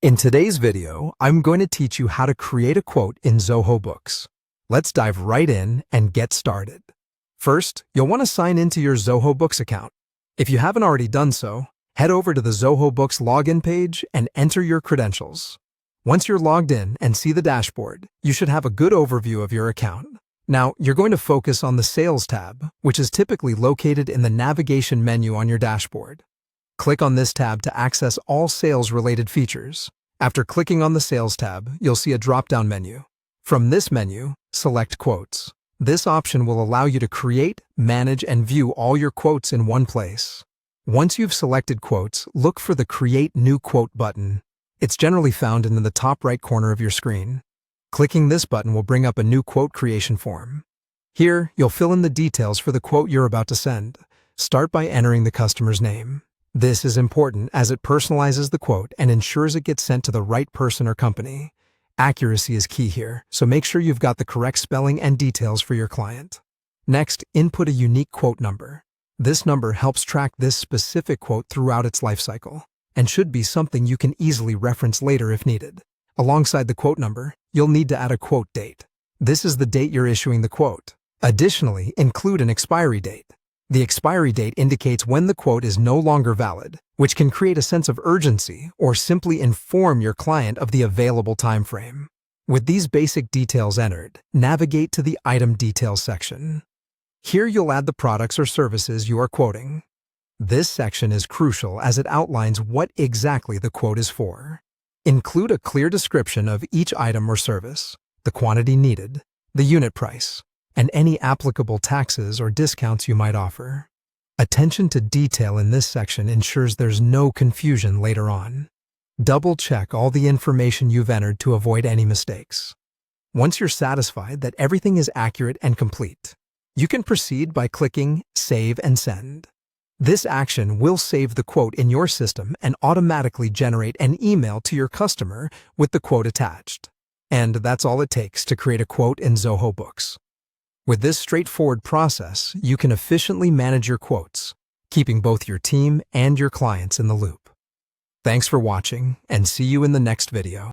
In today's video, I'm going to teach you how to create a quote in Zoho Books. Let's dive right in and get started. First, you'll want to sign into your Zoho Books account. If you haven't already done so, head over to the Zoho Books login page and enter your credentials. Once you're logged in and see the dashboard, you should have a good overview of your account. Now, you're going to focus on the Sales tab, which is typically located in the navigation menu on your dashboard. Click on this tab to access all sales-related features. After clicking on the Sales tab, you'll see a drop-down menu. From this menu, select Quotes. This option will allow you to create, manage, and view all your quotes in one place. Once you've selected quotes, look for the Create New Quote button. It's generally found in the top right corner of your screen. Clicking this button will bring up a new quote creation form. Here, you'll fill in the details for the quote you're about to send. Start by entering the customer's name. This is important as it personalizes the quote and ensures it gets sent to the right person or company. Accuracy is key here, so make sure you've got the correct spelling and details for your client. Next, input a unique quote number. This number helps track this specific quote throughout its life cycle and should be something you can easily reference later if needed. Alongside the quote number, you'll need to add a quote date. This is the date you're issuing the quote. Additionally, include an expiry date. The expiry date indicates when the quote is no longer valid, which can create a sense of urgency or simply inform your client of the available time frame. With these basic details entered, navigate to the Item Details section. Here you'll add the products or services you are quoting. This section is crucial as it outlines what exactly the quote is for. Include a clear description of each item or service, the quantity needed, the unit price, and any applicable taxes or discounts you might offer. Attention to detail in this section ensures there's no confusion later on. Double-check all the information you've entered to avoid any mistakes. Once you're satisfied that everything is accurate and complete, you can proceed by clicking Save and Send. This action will save the quote in your system and automatically generate an email to your customer with the quote attached. And that's all it takes to create a quote in Zoho Books. With this straightforward process, you can efficiently manage your quotes, keeping both your team and your clients in the loop. Thanks for watching, and see you in the next video.